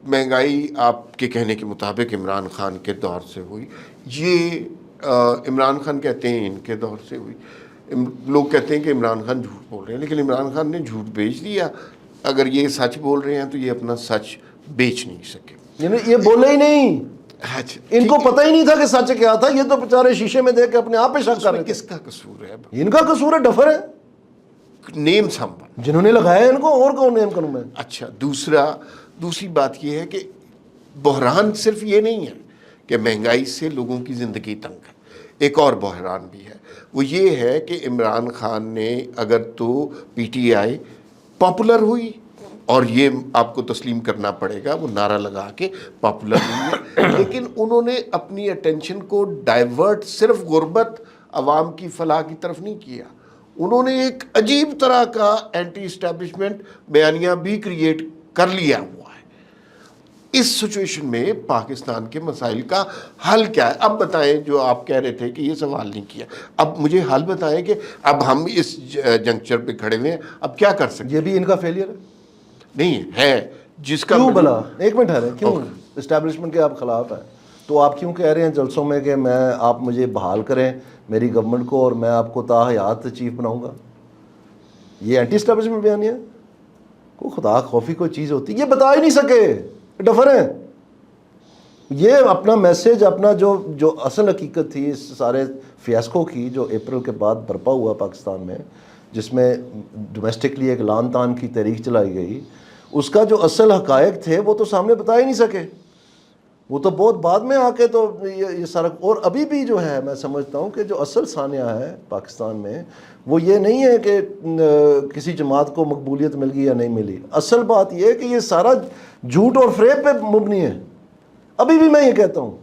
مہنگائی آپ کے کہنے کے مطابق عمران خان کے دور سے ہوئی، یہ عمران خان کہتے ہیں ان کے دور سے ہوئی. لوگ کہتے ہیں کہ عمران خان جھوٹ بول رہے ہیں، لیکن عمران خان نے جھوٹ بیچ دیا. اگر یہ سچ بول رہے ہیں تو یہ اپنا سچ بیچ نہیں سکے. یعنی یہ بولے ہی نہیں، ان کو پتہ ہی نہیں تھا کہ سچ کیا تھا. یہ تو بیچارے شیشے میں دیکھ کے اپنے آپ پہ شک کر رہے تھے. کس کا قصور ہے؟ ان کا قصور ہے، ڈفر ہے نیم سمبن جنہوں نے لگایا ان کو. اور کون نیم کروں میں؟ اچھا، دوسری بات یہ ہے کہ بحران صرف یہ نہیں ہے کہ مہنگائی سے لوگوں کی زندگی تنگ ہے، ایک اور بحران بھی ہے. وہ یہ ہے کہ عمران خان نے اگر تو پی ٹی آئی پاپولر ہوئی، اور یہ آپ کو تسلیم کرنا پڑے گا، وہ نعرہ لگا کے پاپولر ہوئی ہے، لیکن انہوں نے اپنی اٹینشن کو ڈائیورٹ صرف غربت، عوام کی فلاح کی طرف نہیں کیا. انہوں نے ایک عجیب طرح کا اینٹی اسٹیبلشمنٹ بیانیہ بھی کریٹ کر لیا ہوا ہے. اس سچویشن میں پاکستان کے مسائل کا حل کیا ہے؟ اب بتائیں، جو آپ کہہ رہے تھے کہ یہ سوال نہیں کیا، اب مجھے حل بتائیں کہ اب ہم اس جنکچر پہ کھڑے ہوئے ہیں، اب کیا کر سکتے؟ یہ بھی ان کا فیلئر نہیں ہے جس کا کیوں بلا ایک منٹ ہے کیوں اسٹیبلشمنٹ کے آپ خلاف ہیں؟ تو آپ کیوں کہہ رہے ہیں جلسوں میں کہ آپ مجھے بحال کریں میری گورنمنٹ کو اور میں آپ کو تا حیات چیف بناؤں گا؟ یہ اینٹی اسٹیبلشمنٹ بیانیہ ہے؟ کوئی خدا خوفی کوئی چیز ہوتی ہے؟ یہ بتا ہی نہیں سکے، ڈفر ہیں. یہ اپنا میسج، اپنا جو اصل حقیقت تھی اس سارے فیاسکو کی، جو اپریل کے بعد برپا ہوا پاکستان میں، جس میں ڈومیسٹکلی ایک لان تان کی تحریک چلائی گئی، اس کا جو اصل حقائق تھے وہ تو سامنے بتا ہی نہیں سکے. وہ تو بہت بعد میں آ کے تو یہ سارا. اور ابھی بھی جو ہے میں سمجھتا ہوں کہ جو اصل سانحہ ہے پاکستان میں وہ یہ نہیں ہے کہ کسی جماعت کو مقبولیت مل گئی یا نہیں ملی. اصل بات یہ ہے کہ یہ سارا جھوٹ اور فریب پہ مبنی ہے. ابھی بھی میں یہ کہتا ہوں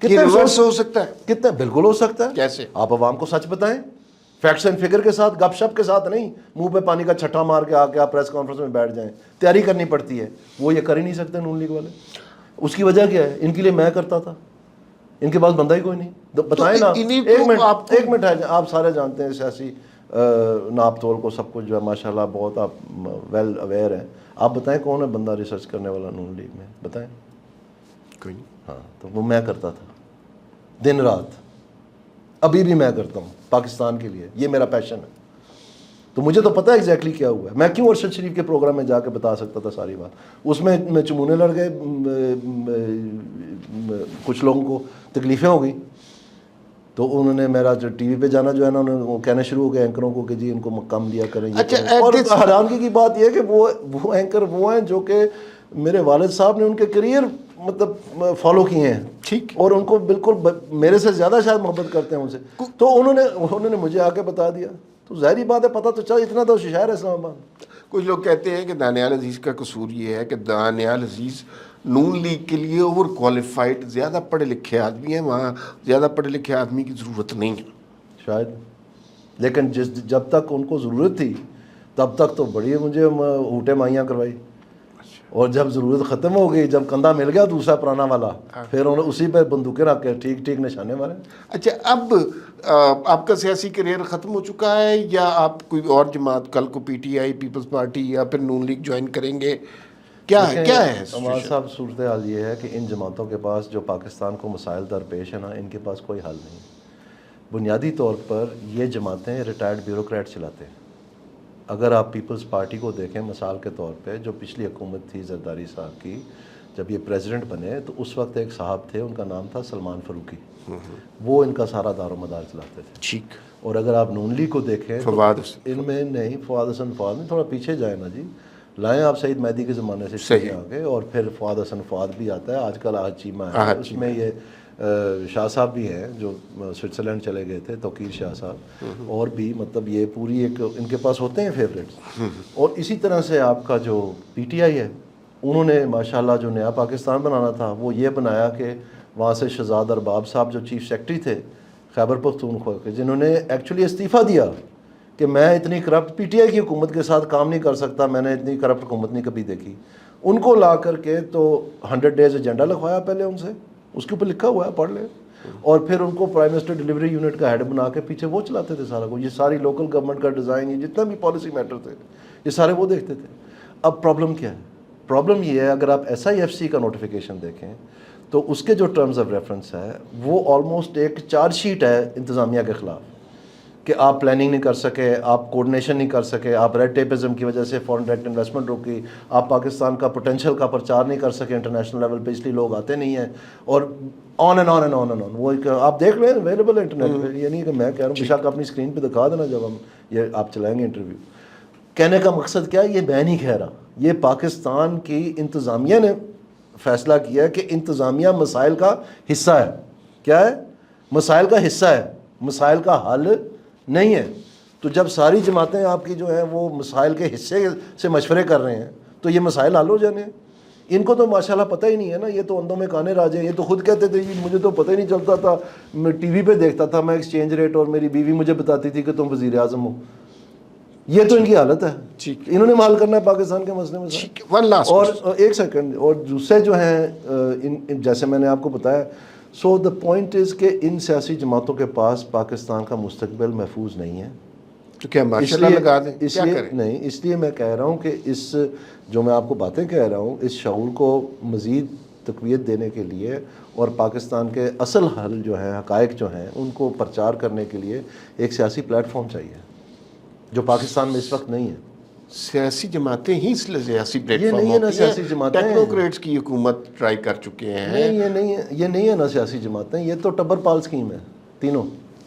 یہ ریورس ہو سکتا ہے. کتنا بالکل ہو سکتا ہے. کیسے؟ آپ عوام کو سچ بتائیں، فیکٹس اینڈ فگر کے ساتھ، گپ شپ کے ساتھ نہیں. منہ پہ پانی کا چھٹا مار کے آ کے آپ پریس کانفرنس میں بیٹھ جائیں. تیاری کرنی پڑتی ہے، وہ یہ کر ہی نہیں سکتے نون لیگ والے. اس کی وجہ کیا ہے؟ ان کے لیے میں کرتا تھا، ان کے پاس بندہ ہی کوئی نہیں. بتائیں نا. ایک منٹ ہے، آپ سارے جانتے ہیں سیاسی ناپ تول کو، سب کچھ جو ہے ماشاء اللہ بہت آپ ویل اویئر ہیں. آپ بتائیں کون ہے بندہ ریسرچ کرنے والا نون لیگ میں؟ بتائیں. کوئی نہیں. ہاں، تو وہ میں کرتا تھا دن رات. ابھی بھی میں کرتا ہوں پاکستان کے لیے، یہ میرا پیشن ہے. تو مجھے تو پتہ ہے ایگزیکٹلی کیا ہوا ہے. میں کیوں ارشد شریف کے پروگرام میں جا کے بتا سکتا تھا ساری بات. اس میں چمونے لڑ گئے، کچھ لوگوں کو تکلیفیں ہو گئیں، تو انہوں نے میرا جو ٹی وی پہ جانا جو ہے نا، انہوں نے کہنا شروع ہو گئے اینکروں کو کہ جی ان کو کم دیا کریں. اور حیرانگی کی بات یہ ہے کہ وہ اینکر وہ ہیں جو کہ میرے والد صاحب نے ان کے کریئر مطلب فالو کیے ہیں، ٹھیک، اور ان کو بالکل میرے سے زیادہ شاید محبت کرتے ہیں ان سے. تو انہوں نے مجھے آ کے بتا دیا. تو ظاہری بات ہے، پتہ تو چل اتنا تو شہر ہے اسلام آباد. کچھ لوگ کہتے ہیں کہ دانیال عزیز کا قصور یہ ہے کہ دانیال عزیز نون لیگ کے لیے اوور کوالیفائڈ، زیادہ پڑھے لکھے آدمی ہیں، وہاں زیادہ پڑھے لکھے آدمی کی ضرورت نہیں ہے شاید. لیکن جب تک ان کو ضرورت تھی تب تک تو بڑی مجھے اوٹے مائیاں کروائی. اور جب ضرورت ختم ہو گئی، جب کندھا مل گیا دوسرا پرانا والا، پھر انہوں نے اسی پہ بندوقیں رکھ کے ٹھیک ٹھیک نشانے مارے. اچھا، اب آپ کا سیاسی کریئر ختم ہو چکا ہے یا آپ کوئی اور جماعت، کل کو P T I, Peoples Party یا پھر نون لیگ جوائن کریں گے؟ کیا ہے عمار صاحب؟ صورتحال یہ ہے کہ ان جماعتوں کے پاس جو پاکستان کو مسائل درپیش ہے نا، ان کے پاس کوئی حل نہیں. بنیادی طور پر یہ جماعتیں ریٹائرڈ بیوروکریٹ چلاتے ہیں. اگر آپ پیپلز پارٹی کو دیکھیں مثال کے طور پہ، جو پچھلی حکومت تھی زرداری صاحب کی، جب یہ پریزیڈنٹ بنے تو اس وقت ایک صاحب تھے، ان کا نام تھا سلمان فاروقی. وہ ان کا سارا دار و مدار چلاتے تھے. ٹھیک. اور اگر آپ نون لیگ کو دیکھیں فواد ان میں نہیں، فواد حسن فواد میں تھوڑا پیچھے جائیں نا جی، لائیں آپ سعید مہدی کے زمانے سے چلے آگے، اور پھر فواد حسن فواد بھی آتا ہے. آج کل آج چیمہ ہے، اس میں یہ شاہ صاحب بھی ہیں جو سوئٹزرلینڈ چلے گئے تھے، توقیر شاہ صاحب، اور بھی مطلب یہ پوری ایک ان کے پاس ہوتے ہیں فیوریٹس. اور اسی طرح سے آپ کا جو پی ٹی آئی ہے، انہوں نے ماشاءاللہ جو نیا پاکستان بنانا تھا وہ یہ بنایا کہ وہاں سے شہزاد ارباب صاحب جو چیف سیکرٹری تھے خیبر پختونخوا کے، جنہوں نے ایکچولی استعفیٰ دیا کہ میں اتنی کرپٹ پی ٹی آئی کی حکومت کے ساتھ کام نہیں کر سکتا، میں نے اتنی کرپٹ حکومت نہیں کبھی دیکھی. ان کو لا کر کے تو 100 ڈیز ایجنڈا لکھوایا پہلے ان سے، اس کے اوپر لکھا ہوا ہے، پڑھ لیں. اور پھر ان کو پرائم منسٹر ڈیلیوری یونٹ کا ہیڈ بنا کے پیچھے وہ چلاتے تھے سارا کو. یہ ساری لوکل گورنمنٹ کا ڈیزائن، یہ جتنا بھی پالیسی میٹر تھے یہ سارے وہ دیکھتے تھے. اب پرابلم کیا ہے؟ پرابلم یہ ہے اگر آپ SIFC کا نوٹیفیکیشن دیکھیں تو اس کے جو ٹرمز آف ریفرنس ہے وہ آلموسٹ ایک چارج شیٹ ہے انتظامیہ کے خلاف کہ آپ پلاننگ نہیں کر سکے, آپ کوڈنیشن نہیں کر سکے, آپ ریڈ ٹیپزم کی وجہ سے فورن ڈائریکٹ انویسٹمنٹ روکی, آپ پاکستان کا پوٹینشیل کا پرچار نہیں کر سکے انٹرنیشنل لیول پہ, اس لیے لوگ آتے نہیں ہیں, اور on and on and on and on. وہ آپ دیکھ لیں اویلیبل ہے انٹرنیٹ پہ, یہ نہیں کہ میں کہہ رہا ہوں, بے شک اپنی اسکرین پہ دکھا دینا جب ہم یہ آپ چلائیں گے انٹرویو. کہنے کا مقصد کیا ہے, یہ میں نہیں کہہ رہا, یہ پاکستان کی انتظامیہ نے فیصلہ کیا ہے کہ انتظامیہ مسائل کا حصہ ہے. کیا ہے؟ مسائل کا حصہ ہے, مسائل کا حل نہیں ہے. تو جب ساری جماعتیں آپ کی جو ہیں وہ مسائل کے حصے سے مشورے کر رہے ہیں تو یہ مسائل حل ہو جانے ہیں. ان کو تو ماشاءاللہ پتہ ہی نہیں ہے نا, یہ تو اندوں میں کانے راج ہیں. یہ تو خود کہتے تھے جی مجھے تو پتہ ہی نہیں چلتا تھا, میں ٹی وی پہ دیکھتا تھا میں ایکسچینج ریٹ, اور میری بیوی مجھے بتاتی تھی کہ تم وزیر اعظم ہو. یہ تو ان کی حالت ہے. انہوں نے حل کرنا ہے پاکستان کے مسئلے میں. اور ایک سیکنڈ, اور دوسرے جو ہیں جیسے میں نے آپ کو بتایا, سو دا پوائنٹ از کہ ان سیاسی جماعتوں کے پاس پاکستان کا مستقبل محفوظ نہیں ہے. تو کیا ماشاءاللہ لگا دیں, کیا کریں؟ نہیں, اس لیے میں کہہ رہا ہوں کہ اس جو میں آپ کو باتیں کہہ رہا ہوں, اس شعور کو مزید تقویت دینے کے لیے اور پاکستان کے اصل حل جو ہیں, حقائق جو ہیں, ان کو پرچار کرنے کے لیے ایک سیاسی پلیٹ فارم چاہیے جو پاکستان میں اس وقت نہیں ہے. سیاسی جماعتیں ہی سیاسی پلیٹ یہ فارم نہیں ہے نا, ہوتی ہیں. سیاسی جماعتیں ٹیکنوکریٹس کی حکومت ٹرائی کر چکے ہیں. نہیں, یہ نہیں ہے نا سیاسی جماعتیں, یہ تو ٹبر پال اسکیم ہے تینوں.